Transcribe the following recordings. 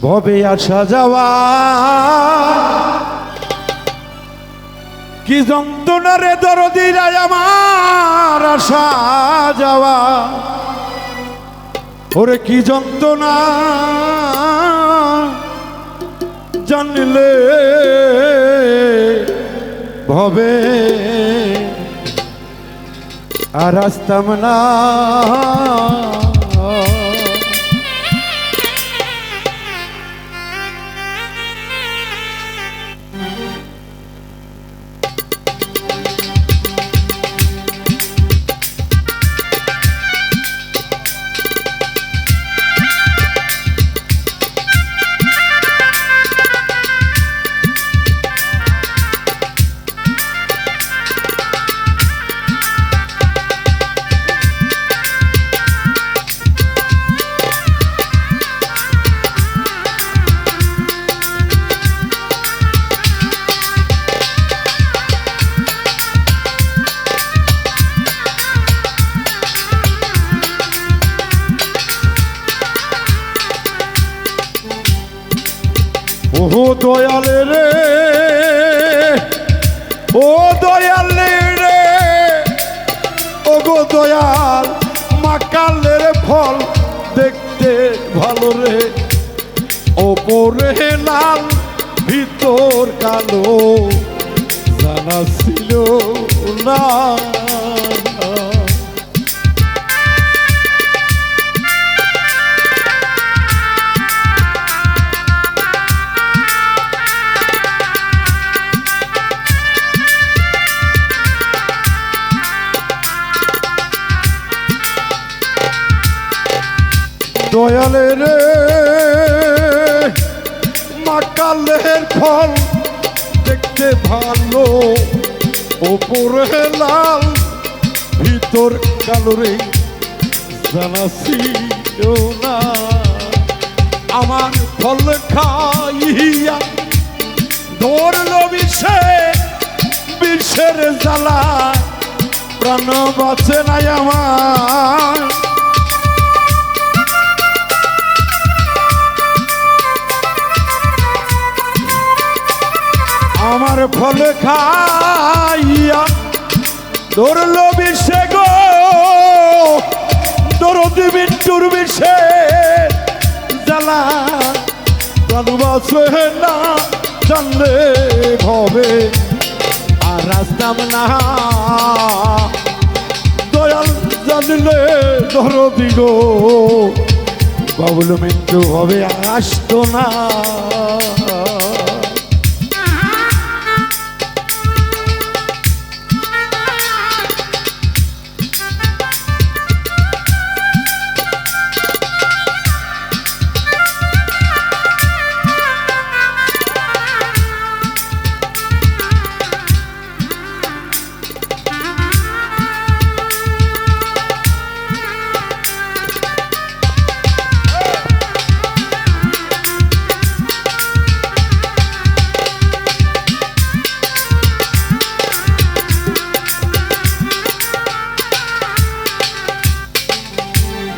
ভবে আসা যাওয়া কি যন্ত্রণা রে দরদি রায় আমার আসা যাওয়া ওরে কি যন্ত্রণা জানলে ভবে আর আসতাম না ও দয়ালে রে ও দয়ালে রে ও গো দয়াল মাকালের ফল দেখতে ভালো রে ওপরে লাল ভিতর কালো জানা ছিল না দয়ালে রে মাকালের ফল দেখতে ভালো ওপরে লাল ভিতর কালো রে জানা ছিল না আমার ফল খাইয়া ধরল বিষের জ্বালা প্রাণ বাঁচে নাই আমার আমার ফল খাইয়া ধরল বিষে গো দরদি বিট্টুর বিষে জ্বালা ভালোবাসে না জানলে ভবে আর আসতাম না দয়াল জানলে দরদি গো বাবুল মৃত্যু হবে আসতো না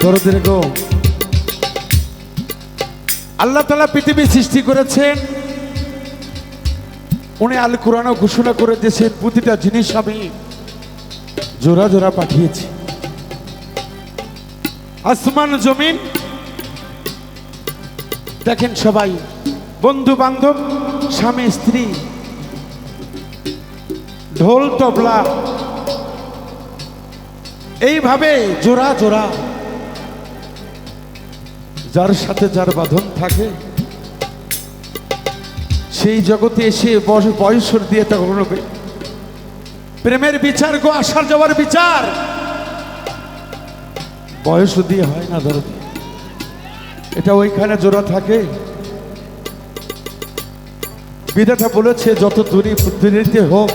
দরদের গো আল্লাহ তাআলা পৃথিবী সৃষ্টি করেছেন উনি আল কোরআনে ঘোষণা করে দিয়েছেন প্রতিটা জিনিস আমি জোড়া জোড়া পাঠিয়েছি আসমান জমিন দেখেন সবাই বন্ধু বান্ধব স্বামী স্ত্রী ঢোল তবলা এইভাবে জোড়া জোড়া যার সাথে যার বাঁধন থাকে সেই জগতে এসে বয়স দিয়ে তখন প্রেমের বিচার গো আসার যাওয়ার বিচার বয়স দিয়ে হয় না ধরো এটা ওইখানে জোড়া থাকে বিধাতা বলেছে যত দূরে হোক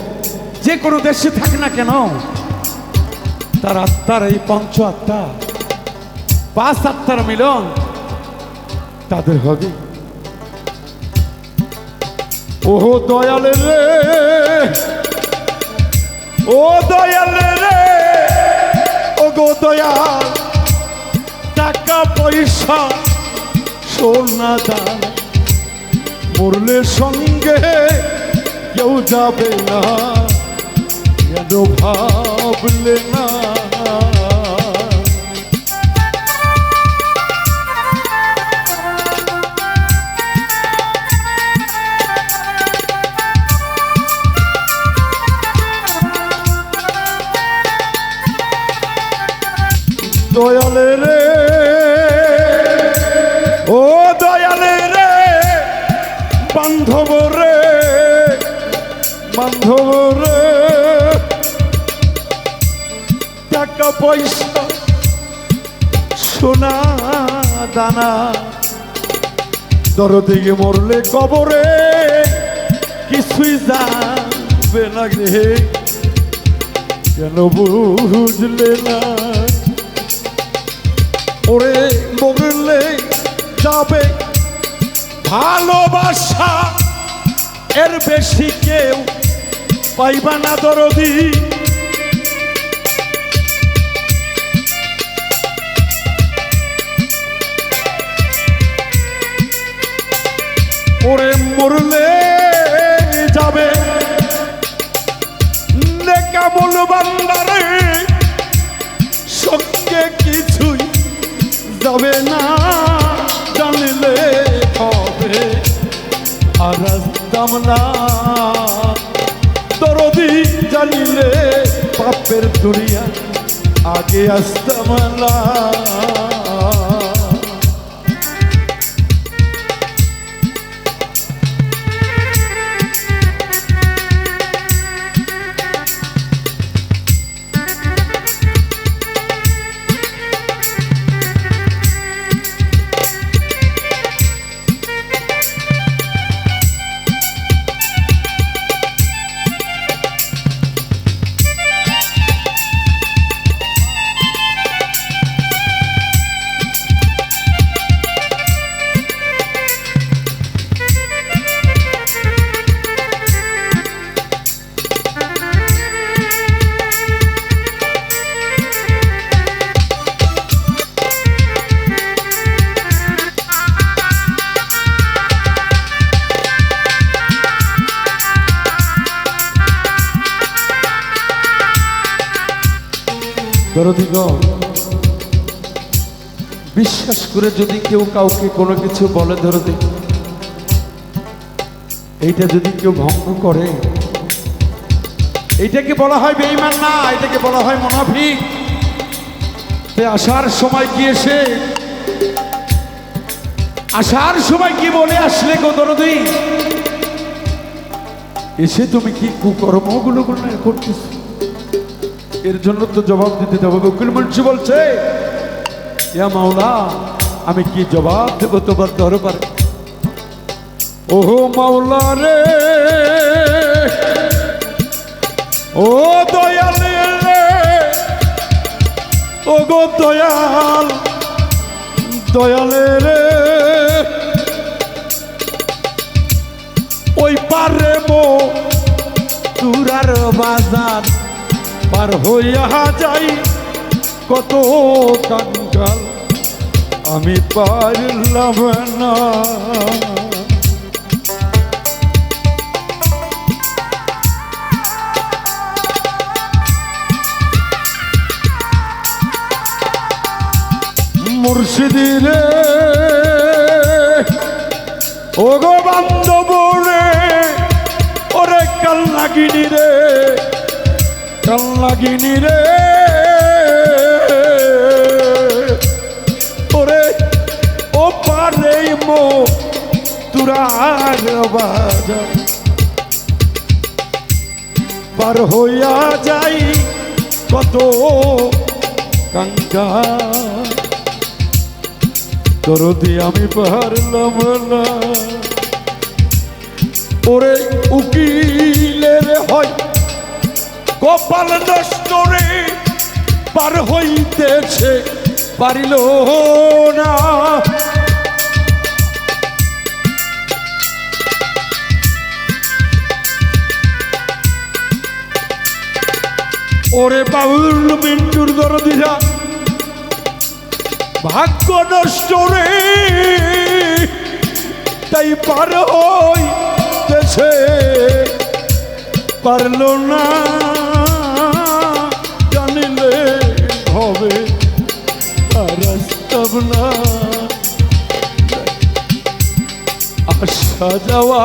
যে কোনো দেশে থাকে না কেন তার আত্মার এই পঞ্চ আত্মা পাঁচ আত্মার মিলন তাদের হবে ও দয়ালে রে ও দয়ালে রে ও গো দয়াল টাকা পয়সা সোনা দান মরলে সঙ্গে কেউ যাবে না, কেন ভাবলে না? দয়ালে রে, ও দয়ালে রে, বান্ধব রে, বান্ধব রে, টাকা পয়সা সোনা দানা দরদিকে মরলে কবরে কিছুই যাবে না রে, কেন বুঝলে না? ওরে মরলে যাবে ভালোবাসা, এর বেশি কেউ পাইবা না দরদি। ওরে মরলে যাবে নেকামল বান্দারে, সঙ্গে কিছুই যাবে না, জানলে হবে আর আসতাম না দরদি, জানিলে পাপের দুনিয়া আগে আসতাম না। দরদিগণ, বিশ্বাস করে যদি কেউ কাউকে কোনো কিছু বলে দরদি, এইটা যদি কেউ ভঙ্গ করে, এইটাকে বলা হয় বেঈমান না, এটাকে বলা হয় মুনাফিক। আসার সময় কি এসে আসার সময় কি বলে আসলে গো দরদি? এসে তুমি কি কুকর্মগুলো করতেছ, এর জন্য তো জবাব দিতে হবে। উকিল মুন্সি বলছে, ইয়া মাওলা, আমি কি জবাব দেব তোমার দরবারে? ওহো মাওলা রে, ও দয়ালে রে, ও গো দয়াল, দয়ালে রে, ওই পারে মো তুরার বাজার পার হইয়া যাই, কত কাঙ্গাল আমি পারলাম না। মুর্শিদি রে, ও গো বান্ধব রে, ওরে কাল্লাগিনি রে, কাল্লাগিনি রে, ওরে ও পারে মো তুরার বাজার পার হইয়া যাই, কত কাঙ্গাল দরদি আমি পারলাম না। ওরে উকিলের হয় কপাল নষ্ট রে, পার হইতেছে পারিল না। ওরে বাউল মিন্টুর দরদিরা ভাগ্য নষ্ট রে, তাই পার হইতেছে পারলো না জানিলে হবে আর আসতাম না আসা যাওয়া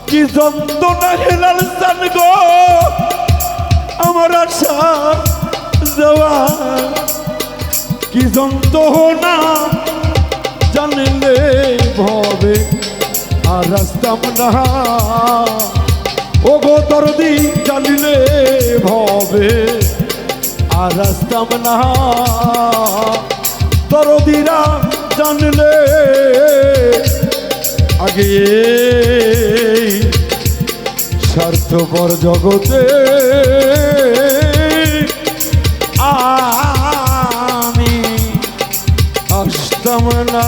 কি যন্ত্রণা হেলাল চান গো আমার আশা যাওয়া কি যন্ত্রণা জানিলে ভবে আর আসতাম না ও গো দরদি জানিলে ভবে আর আসতাম না দরদিরা জানলে আগে স্বার্থপর জগতে আমি আসতাম না।